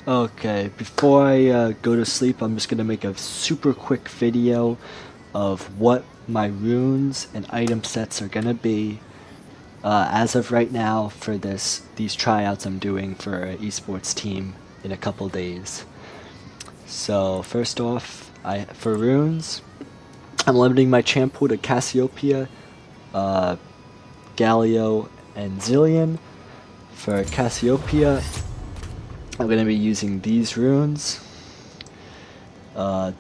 Okay, before I go to sleep, I'm just gonna make a super quick video of what my runes and item sets are gonna be as of right now for these tryouts I'm doing for an esports team in a couple days. So first off, for runes, I'm limiting my champ pool to Cassiopeia, uh, Galio, and Zillion. For Cassiopeia, I'm going to be using these runes.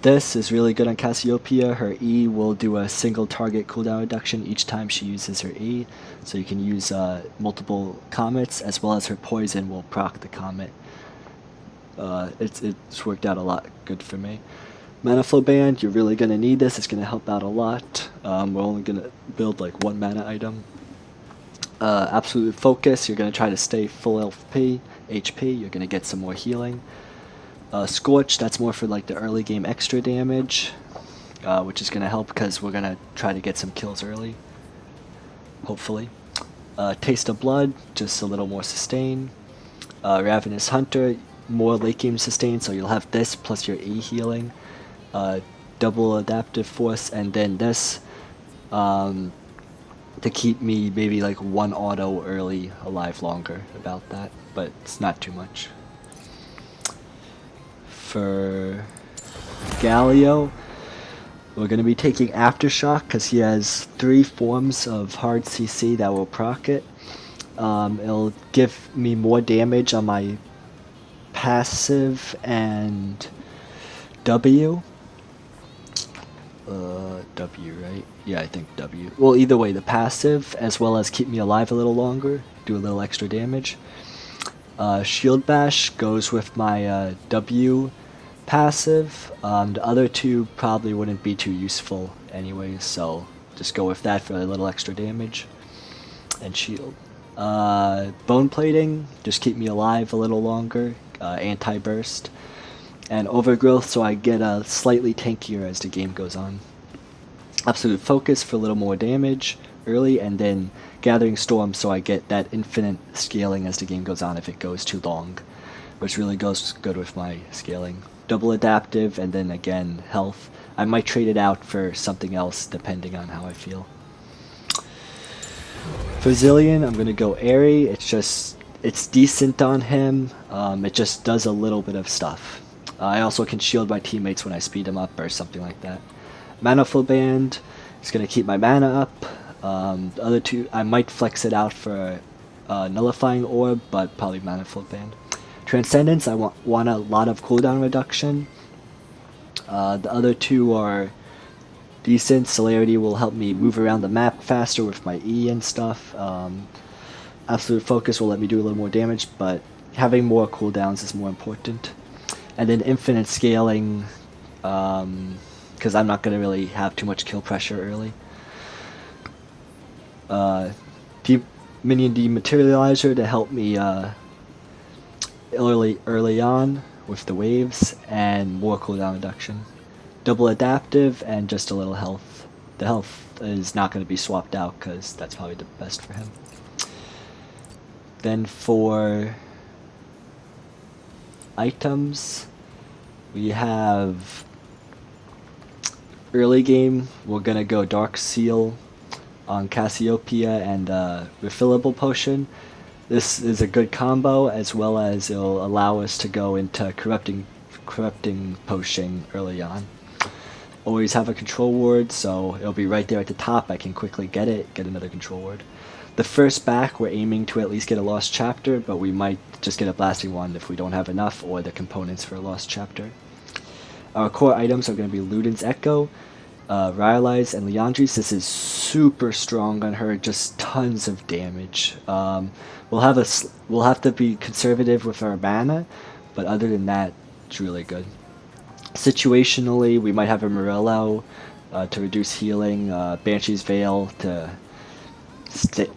This is really good on Cassiopeia. Her E will do a single target cooldown reduction each time she uses her E, so you can use multiple comets, as well as her poison will proc the comet. It's worked out a lot good for me. Mana Flow Band, you're really going to need this. It's going to help out a lot. We're only going to build like one mana item. Absolute Focus, you're going to try to stay full HP. You're going to get some more healing. Scorch, that's more for like the early game extra damage, which is going to help because we're going to try to get some kills early, hopefully. Taste of Blood, just a little more sustain. Ravenous Hunter, more late game sustain, so you'll have this plus your E healing. Double Adaptive Force, and then this to keep me maybe like one auto early alive longer, about that, but it's not too much. For Galio, we're going to be taking Aftershock because he has 3 forms of hard CC that will proc it. It'll give me more damage on my passive and W. W, right? Yeah, I think W. Well, either way, the passive, as well as keep me alive a little longer, do a little extra damage. Shield Bash goes with my W passive. The other two probably wouldn't be too useful anyway, so just go with that for a little extra damage. And shield. Bone Plating, just keep me alive a little longer. Anti-burst. And Overgrowth, so I get slightly tankier as the game goes on. Absolute Focus for a little more damage early, and then Gathering Storm, so I get that infinite scaling as the game goes on if it goes too long, which really goes good with my scaling. Double Adaptive, and then again health. I might trade it out for something else depending on how I feel. For Zillion, I'm gonna go Airy. It's decent on him. It just does a little bit of stuff. I also can shield my teammates when I speed them up or something like that. Mana Flow Band is going to keep my mana up. The other two, I might flex it out for Nullifying Orb, but probably Mana Flow Band. Transcendence, I want a lot of cooldown reduction. The other two are decent. Celerity will help me move around the map faster with my E and stuff. Absolute Focus will let me do a little more damage, but having more cooldowns is more important. And then infinite scaling, because I'm not going to really have too much kill pressure early. Minion Dematerializer to help me early on with the waves, and more cooldown reduction. Double Adaptive, and just a little health. The health is not going to be swapped out because that's probably the best for him. Then for items, we have early game, we're gonna go Dark Seal on Cassiopeia and Refillable Potion. This is a good combo, as well as it'll allow us to go into Corrupting Potion early on. Always have a control ward, so it'll be right there at the top. I can quickly get another control ward. The first back, we're aiming to at least get a Lost Chapter, but we might just get a Blasting Wand if we don't have enough, or the components for a Lost Chapter. Our core items are going to be Luden's Echo, Rylai's, and Leandri's. This is super strong on her, just tons of damage. We'll have to be conservative with our mana, but other than that, it's really good. Situationally, we might have a Morello to reduce healing, Banshee's Veil to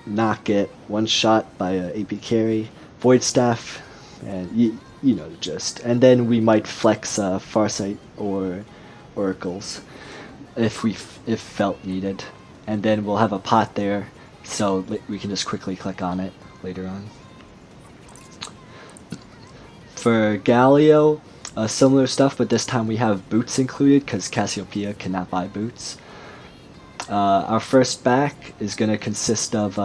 not get one shot by a AP carry, Void Staff, and you know the gist. And then we might flex Farsight or Oracles if felt needed. And then we'll have a pot there, so we can just quickly click on it later on. For Galio, similar stuff, but this time we have boots included because Cassiopeia cannot buy boots. Our first back is going to consist of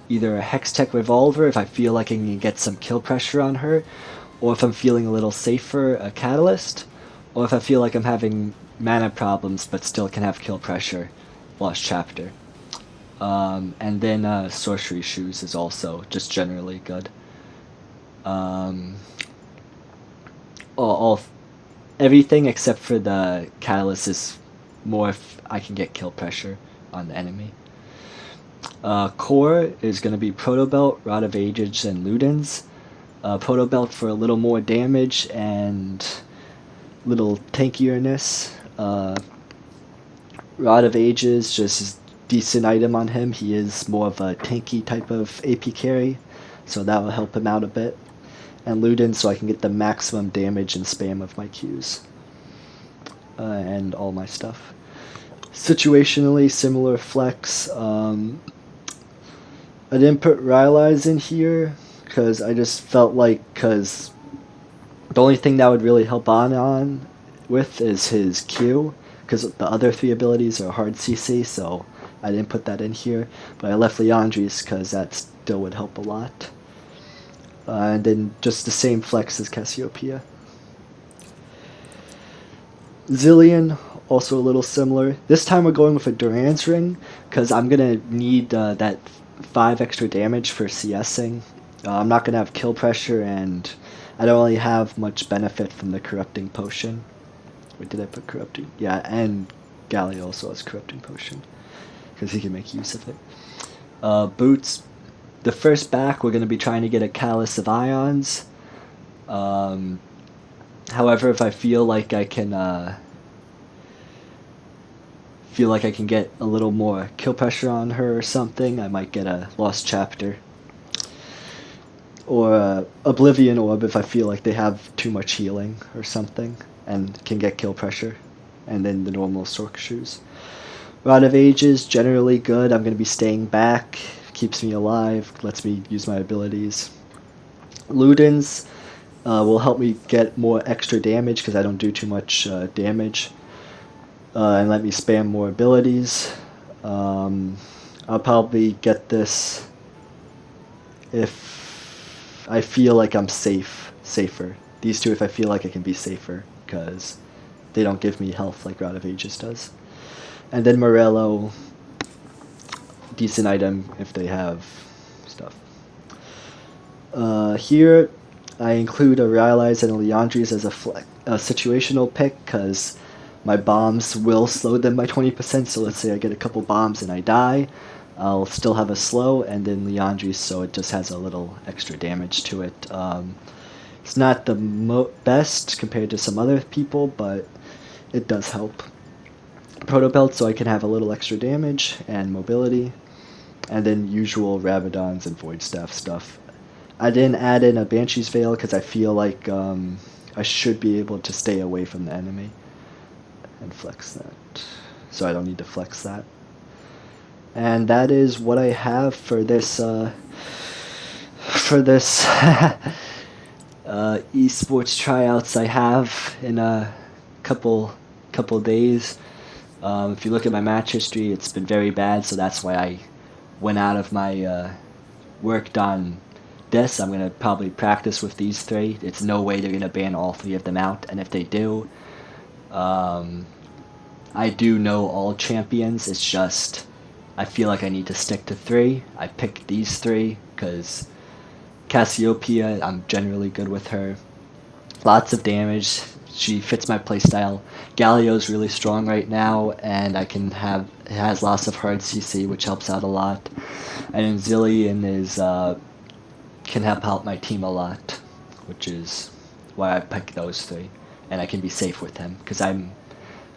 either a Hextech Revolver if I feel like I can get some kill pressure on her, or if I'm feeling a little safer, a Catalyst, or if I feel like I'm having mana problems but still can have kill pressure, Lost Chapter. And then Sorcery Shoes is also just generally good. Everything except for the Catalyst is more if I can get kill pressure on the enemy. Core is going to be Protobelt, Rod of Ages, and Ludens. Protobelt for a little more damage and little tankierness. Rod of Ages, just a decent item on him. He is more of a tanky type of AP carry, so that will help him out a bit. And Ludens, so I can get the maximum damage and spam of my Qs. And all my stuff. Situationally, similar flex. I didn't put Rylai's in here because I just felt like the only thing that would really help on with is his Q, because the other 3 abilities are hard CC, so I didn't put that in here. But I left Leandri's because that still would help a lot. And then just the same flex as Cassiopeia. Zillion, also a little similar. This time we're going with a Duran's Ring, because I'm going to need that 5 extra damage for CSing. I'm not going to have kill pressure, and I don't really have much benefit from the Corrupting Potion. Wait, did I put Corrupting? Yeah, and Galli also has Corrupting Potion, because he can make use of it. Boots. The first back, we're going to be trying to get a Callus of Ions. However, if I feel like I can get a little more kill pressure on her or something, I might get a Lost Chapter. Or Oblivion Orb if I feel like they have too much healing or something and can get kill pressure. And then the normal Sork Shoes. Rod of Ages, generally good. I'm going to be staying back. Keeps me alive, lets me use my abilities. Ludens will help me get more extra damage because I don't do too much damage. And let me spam more abilities. I'll probably get this if I feel like I'm safer. These 2 if I feel like I can be safer, because they don't give me health like Rod of Ages does. And then Morello, decent item if they have stuff. Here I include a Rylai's and a Leandri's as a situational pick, because my bombs will slow them by 20%, so let's say I get a couple bombs and I die, I'll still have a slow, and then Leandri's, so it just has a little extra damage to it. It's not the best compared to some other people, but it does help. Protobelt, so I can have a little extra damage and mobility. And then usual Rabadons and Void Staff stuff. I didn't add in a Banshee's Veil because I feel like I should be able to stay away from the enemy. And flex that. So I don't need to flex that. And that is what I have for this eSports tryouts I have in a couple days. If you look at my match history, it's been very bad, so that's why I went out of my worked on this. I'm going to probably practice with these 3. It's no way they're going to ban all 3 of them out, and if they do, I do know all champions. It's just I feel like I need to stick to 3. I picked these 3 because Cassiopeia, I'm generally good with her. Lots of damage. She fits my playstyle. Galio's really strong right now, and it has lots of hard CC, which helps out a lot. And then Zillion can help out my team a lot, which is why I picked those 3. And I can be safe with him, because I'm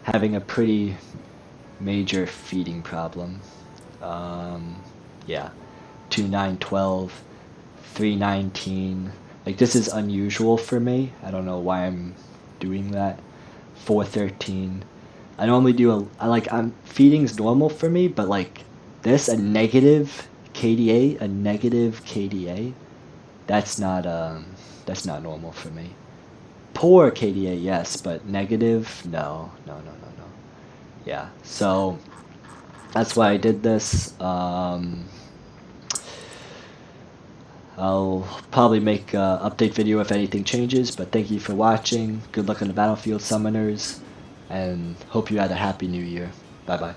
having a pretty major feeding problem. Yeah, 2-9-12, 3-19. Like, this is unusual for me. I don't know why I'm doing that. 4-13. I normally do feeding's normal for me, but like this, a negative KDA, that's That's not normal for me. Poor KDA, yes, but negative, no, no, no, no, no. Yeah, so that's why I did this. I'll probably make an update video if anything changes, but thank you for watching. Good luck on the Battlefield Summoners, and hope you had a happy new year. Bye bye.